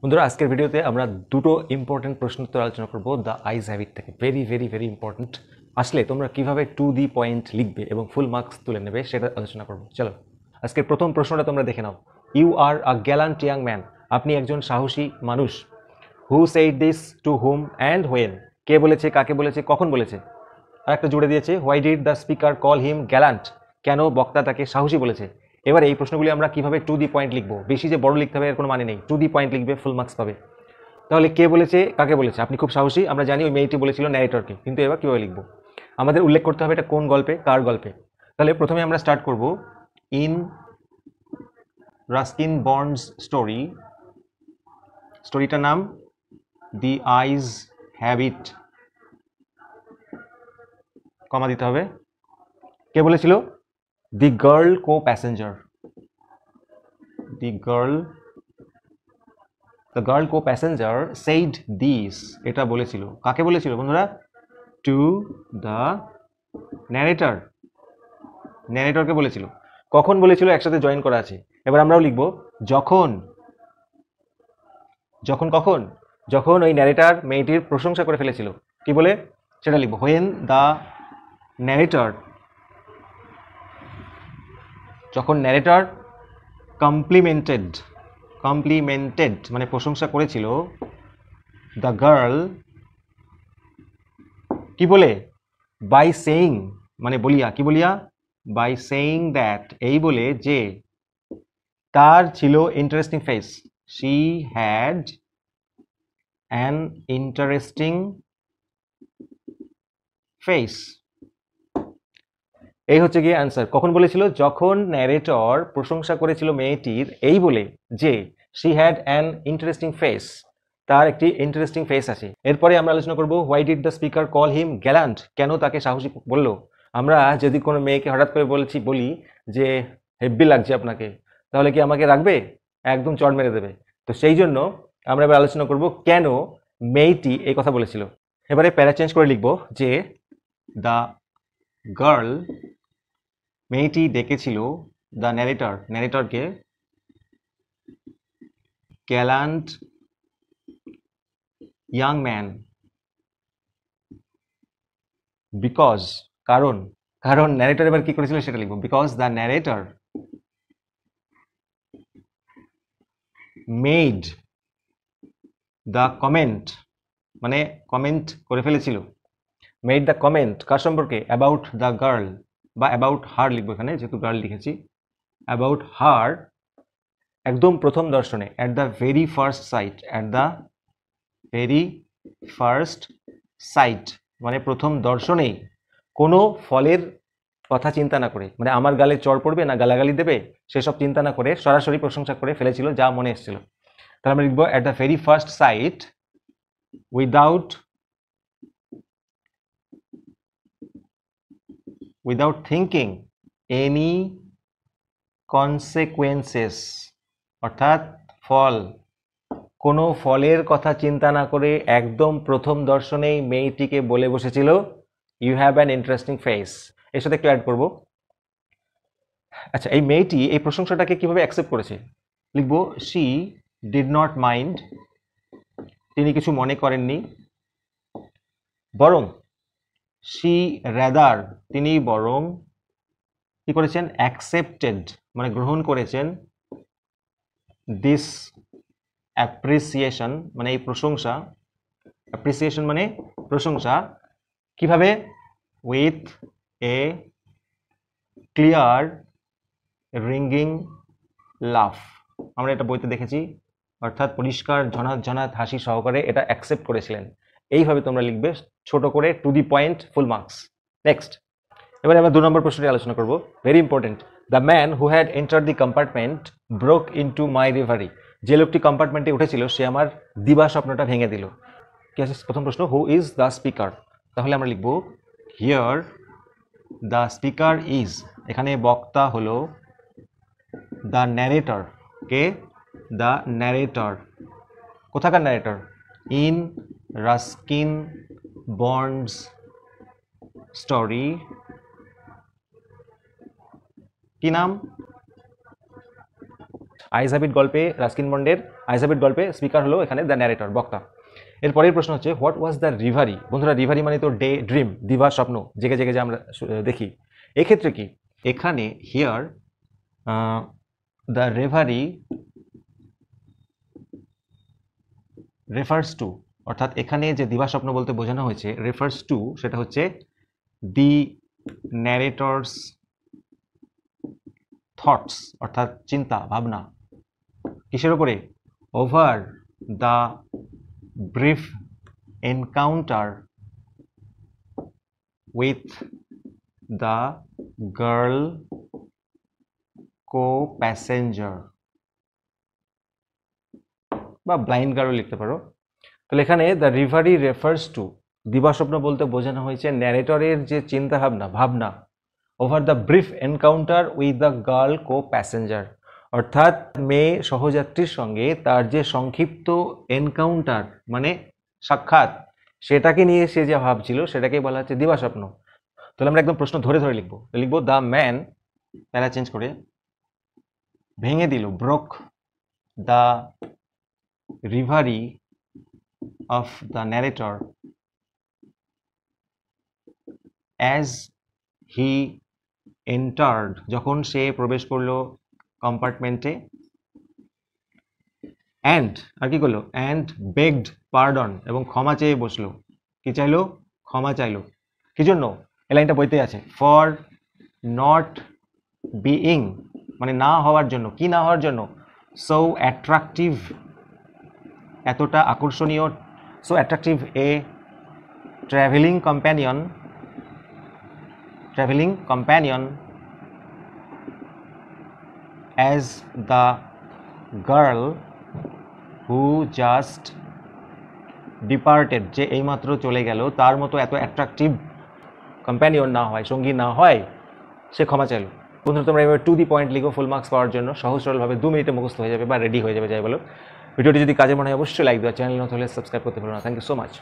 বন্ধুরা আজকের ভিডিওতে আমরা দুটো ইম্পর্টেন্ট প্রশ্ন উত্তর আলোচনা করব দ্য আইজ হ্যাবিট থেকে। Very very very important. আসলে তোমরা কিভাবে টু দি পয়েন্ট লিখবে এবং ফুল মার্কস তুলে নেবে সেটা আলোচনা করব। চলো আজকের প্রথম প্রশ্নটা তোমরা দেখে নাও। You are a gallant young man. আপনি একজন সাহসী মানুষ। Who said this to whom and when. কে বলেছে, কাকে বলেছে, কখন বলেছে। আর একটা জুড়ে দিয়েছে, why did the speaker call him gallant. কেন বক্তা তাকে সাহসী বলেছে। এবার এই প্রশ্নগুলি আমরা কিভাবে টু দি পয়েন্ট লিখবো। বেশি যে বড় লিখতে হবে এর কোনো মানে নেই, টু দি পয়েন্ট লিখবে, ফুল মার্কস পাবে। তাহলে কে বলেছে, কাকে বলেছে। আপনি খুব সাহসী, আমরা জানি ওই মেয়েটি বলেছিল ন্যারেটরকে, কিন্তু এবার কীভাবে লিখবো, আমাদের উল্লেখ করতে হবে এটা কোন গল্পে, কার গল্পে। তাহলে প্রথমে আমরা স্টার্ট করব ইন রাস্কিন বন্ডস স্টোরি। স্টোরিটার নাম দি আইজ হ্যাবিট, কমা দিতে হবে। কে বলেছিল, the girl co passenger. The girl co passenger said this, এটা বলেছিল। কাকে বলেছিল বন্ধুরা? টু দ্য ন্যারেটর, ন্যারেটরকে বলেছিল। কখন বলেছিল একসাথে জয়েন করা আছে। এবার আমরাও লিখব যখন। যখন কখন? যখন ওই ন্যারেটর মেয়েটির প্রশংসা করে ফেলেছিল। কি বলে সেটা লিখব, হোয়েন দ্য ন্যারেটর, যখন ন্যারেটর কমপ্লিমেন্টেড, কমপ্লিমেন্টেড মানে প্রশংসা করেছিল দ্য গার্ল, কি বলে, বাই সেইং মানে বলিয়া, কি বলিয়া, বাই সেইং দ্যাট, এই বলে যে তার ছিল interesting face. She had an interesting face. এই হচ্ছে গিয়ে অ্যান্সার। কখন বলেছিল? যখন ন্যারেটর প্রশংসা করেছিল মেয়েটির, এই বলে যে she had an interesting face, তার একটি ইন্টারেস্টিং ফেস আছে। এরপরে আমরা আলোচনা করব why did the speaker call him gallant, কেন তাকে সাহসী বলল। আমরা যদি কোনো মেয়েকে হঠাৎ করে বলি যে হেব্বি লাগছে আপনাকে, তাহলে কি আমাকে রাখবে? একদম চড় মেরে দেবে। তো সেই জন্য আমরা এবার আলোচনা করব কেন মেয়েটি এই কথা বলেছিল। এবারে প্যারা চেঞ্জ করে লিখব যে দ্য গার্ল, মেয়েটি ডেকেছিল দ্য ন্যারেটর, ন্যারেটরকে, গ্যালান্ট ইয়াং ম্যান, বিকজ, কারণ, কারণ ন্যারেটর এবার কি করেছিল সেটা লিখবো, because the narrator made the comment, মানে কমেন্ট করে ফেলেছিল। মেড দ্য কমেন্ট কার সম্পর্কে? অ্যাবাউট দ্য গার্ল, বা অ্যাবাউট হার লিখবো এখানে, যেহেতু গার্ল লিখেছি। অ্যাবাউট হার, একদম প্রথম দর্শনে, at the very first sight, at the very first sight মানে প্রথম দর্শনেই, কোনো ফলের কথা চিন্তা না করে, মানে আমার গালে চড় পড়বে না গালাগালি দেবে সেসব চিন্তা না করে সরাসরি প্রশংসা করে ফেলেছিল যা মনে এসেছিল। তাহলে আমরা লিখবো at the very first sight without thinking any consequences, অর্থাৎ ফল, কোনো ফলের কথা চিন্তা না করে একদম প্রথম দর্শনেই মেয়েটিকে বলে বসেছিল you have an interesting face. এর সাথে একটু অ্যাড করবো। আচ্ছা, এই মেয়েটি এই প্রশংসাটাকে কিভাবে অ্যাকসেপ্ট করেছে লিখবো, শি ডিড নট মাইন্ড, তিনি কিছু মনে করেননি, বরং শি র্যাদার, তিনি বরং কি করেছেন, অ্যাকসেপ্টেড মানে গ্রহণ করেছেন, দিস অ্যাপ্রিসিয়েশন মানে এই প্রশংসা, অ্যাপ্রিসিয়েশন মানে প্রশংসা, কিভাবে, উইথ এ ক্লিয়ার রিঙ্গিং লাফ, আমরা এটা বইতে দেখেছি, অর্থাৎ পরিষ্কার ঝনাত ঝনাত হাসি সহকারে এটা অ্যাকসেপ্ট করেছিলেন। এইভাবে তোমরা লিখবে ছোট করে, to the point, full marks. Next, এবারে আমরা 2 নম্বর প্রশ্নটি আলোচনা করব, very important. The man who had enter the compartment broke into my reverie, যে লোকটি কম্পার্টমেন্টে উঠেছিল সে আমার দিবা স্বপ্নটা ভেঙে দিল। কি আছে প্রথম প্রশ্ন, হু ইজ দ্য স্পিকার। তাহলে আমরা লিখব হিয়ার দ্য স্পিকার ইজ, এখানে বক্তা হলো দ্য ন্যারেটর। কে? The narrator. কোথাকার narrator? In Ruskin Bond's story, কি নাম? আইজাবিট গল্পে রাস্কিন বন্ডের আইজাবিট গল্পে স্পিকার হলো এখানে দ্য ন্যারেটর, বক্তা। এরপরের প্রশ্ন হচ্ছে হোয়াট ওয়াজ দ্য রিভারি। বন্ধুরা রিভারি মানে তো ডে ড্রিম, দিবা স্বপ্ন, জেগে জেগে যে আমরা দেখি, এক্ষেত্রে কি এখানে here the reverie refers to, অর্থাৎ এখানে যে দিবা স্বপ্ন বলতে বোঝানো হয়েছে রেফার্স টু সেটা হচ্ছে দি ন্যারেটরস থটস, অর্থাৎ চিন্তা ভাবনা, কিসের উপরে, over the brief encounter with the girl co passenger, বা ব্লাইন্ড গার্লও লিখতে পারো। তাহলে এখানে দ্য রিভারি রেফার্স টু, দিবাস্বপ্ন বলতে বোঝানো হয়েছে ন্যারেটরের যে চিন্তা ভাবনা over the brief encounter with the girl co passenger, অর্থাৎ মেয়ে সহযাত্রীর সঙ্গে তার যে সংক্ষিপ্ত এনকাউন্টার মানে সাক্ষাৎ, সেটাকে নিয়ে সে যা ভাবছিল সেটাকেই বলা হচ্ছে দিবাস্বপ্ন। তাহলে আমরা একদম প্রশ্ন ধরে ধরে লিখবো দ্য ম্যান, প্যারা চেঞ্জ করে ভেঙে দিল, broke the reverie of the narrator as he entered, যখন সে প্রবেশ করলো কম্পার্টমেন্টে, and আর কি করলো, and begged pardon, এবং ক্ষমা চেয়ে বসলো, কি চাইলো, ক্ষমা চাইলো, কি জন্য, এই লাইনটা বইতে আছে, ফর নট বিইং মানে না হওয়ার জন্য, কি না হওয়ার জন্য, সো অ্যাট্রাকটিভ এতটা আকর্ষণীয়, so attractive a traveling companion as the girl who just departed, যে এইমাত্র চলে গেল, তার মতো এত অ্যাট্রাকটিভ কম্প্যানিয়ন না হয়, সঙ্গী না হয়, সে ক্ষমা চাইল। বন্ধুরা তোমরা এবার টু দি পয়েন্ট লিখো ফুল মার্কস পাওয়ার জন্য, সহজ সরলভাবে 2 মিনিটে মুখস্থ হয়ে যাবে বা রেডি হয়ে যাবে যাই বলো। ভিডিওটি যদি কাজে মনে হয় অবশ্যই লাইক দেওয়া, চ্যানেল নতুন হলে সাবস্ক্রাইব করতে ভুলো না। Thank you so much.